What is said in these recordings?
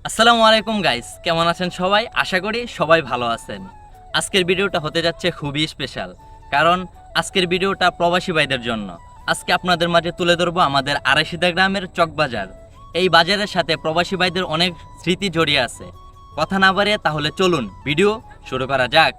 আসসালামু আলাইকুম গাইস, কেমন আছেন সবাই? আশা করি সবাই ভালো আছেন। আজকের ভিডিওটা হতে যাচ্ছে খুবই স্পেশাল, কারণ আজকের ভিডিওটা প্রবাসী ভাইদের জন্য। আজকে আপনাদের মাঝে তুলে ধরবো আমাদের আড়াইশিদা গ্রামের চকবাজার। এই বাজারের সাথে প্রবাসী ভাইদের অনেক স্মৃতি জড়িয়ে আছে। কথা না বাড়িয়ে তাহলে চলুন ভিডিও শুরু করা যাক।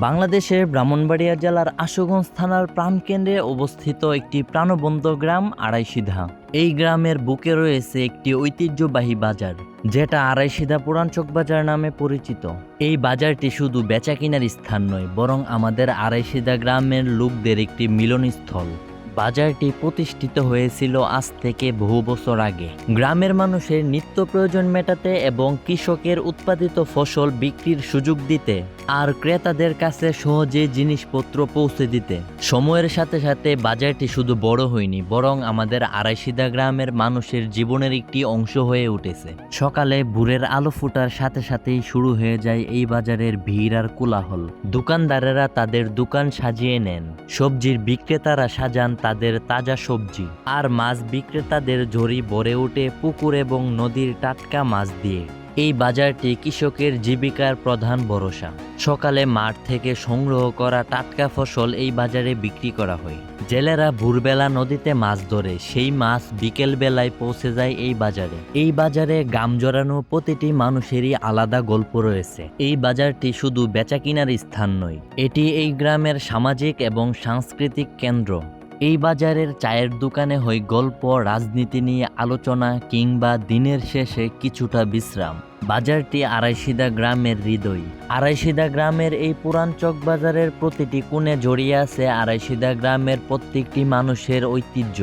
বাংলাদেশের ব্রাহ্মণবাড়িয়া জেলার আশুগঞ্জ থানার প্রাণকেন্দ্রে অবস্থিত একটি প্রাণবন্ত গ্রাম আড়াইশিধা। এই গ্রামের বুকে রয়েছে একটি ঐতিহ্যবাহী বাজার, যেটা আড়াইশিধা পুরান চক বাজার নামে পরিচিত। এই বাজারটি শুধু বেচা কিনার স্থান নয়, বরং আমাদের আড়াইশিধা গ্রামের লোকদের একটি মিলনস্থল। বাজারটি প্রতিষ্ঠিত হয়েছিল আজ থেকে বহু বছর আগে, গ্রামের মানুষের নিত্য প্রয়োজন মেটাতে এবং কৃষকের উৎপাদিত ফসল বিক্রির সুযোগ দিতে আর ক্রেতাদের কাছে সহজে জিনিসপত্র পৌঁছে দিতে। সময়ের সাথে সাথে বাজারটি শুধু বড় হয়নি, বরং আমাদের আড়াইশিধা গ্রামের মানুষের জীবনের একটি অংশ হয়ে উঠেছে। সকালে ভোরের আলো ফোটার সাথে সাথেই শুরু হয়ে যায় এই বাজারের ভিড় আর কোলাহল। দোকানদারেরা তাদের দোকান সাজিয়ে নেন, সবজির বিক্রেতারা সাজান তাদের তাজা সবজি, আর মাছ বিক্রেতাদের ঝুড়ি ভরে ওঠে পুকুর এবং নদীর টাটকা মাছ দিয়ে। এই বাজারটি কৃষকের জীবিকার প্রধান ভরসা। সকালে মাঠ থেকে সংগ্রহ করা টাটকা ফসল এই বাজারে বিক্রি করা হয়। জেলেরা ভোরবেলা নদীতে মাছ ধরে সেই মাছ বিকেল বেলায় পৌঁছে যায় এই বাজারে। এই বাজারে গাম জড়ানো প্রতিটি মানুষেরই আলাদা গল্প রয়েছে। এই বাজারটি শুধু বেচা কিনার স্থান নয়, এটি এই গ্রামের সামাজিক এবং সাংস্কৃতিক কেন্দ্র। এই বাজারের চায়ের দোকানে হয় গল্প, রাজনীতি নিয়ে আলোচনা, কিংবা দিনের শেষে কিছুটা বিশ্রাম। বাজারটি আড়াইশিধা গ্রামের হৃদয়। আড়াইশিধা গ্রামের এই পুরান চক বাজারের প্রতিটি কোণে জড়িয়ে আছে আড়াইশিধা গ্রামের প্রত্যেকটি মানুষের ঐতিহ্য।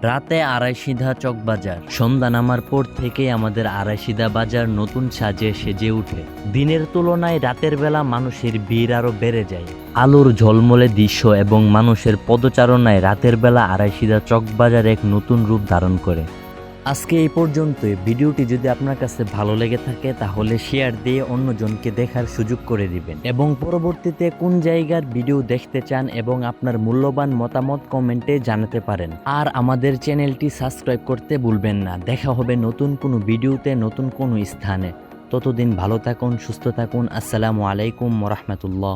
রাতে আড়াইশিধা চক বাজার। সন্ধ্যা নামার পর থেকে আমাদের আড়াইশিধা বাজার নতুন সাজে সেজে উঠে। দিনের তুলনায় রাতের বেলা মানুষের ভিড় আরো বেড়ে যায়। আলোর ঝলমলে দৃশ্য এবং মানুষের পদচারণায় রাতের বেলা আড়াইশিধা চক বাজার এক নতুন রূপ ধারণ করে। আজকে এই পর্যন্তই। ভিডিওটি যদি আপনার কাছে ভালো লেগে থাকে তাহলে শেয়ার দিয়ে অন্যজনকে দেখার সুযোগ করে দিবেন, এবং পরবর্তীতে কোন জায়গার ভিডিও দেখতে চান এবং আপনার মূল্যবান মতামত কমেন্টে জানাতে পারেন। আর আমাদের চ্যানেলটি সাবস্ক্রাইব করতে ভুলবেন না। দেখা হবে নতুন কোনো ভিডিওতে, নতুন কোনো স্থানে। ততদিন ভালো থাকুন, সুস্থ থাকুন। আসসালামু আলাইকুম ওয়া রাহমাতুল্লাহ।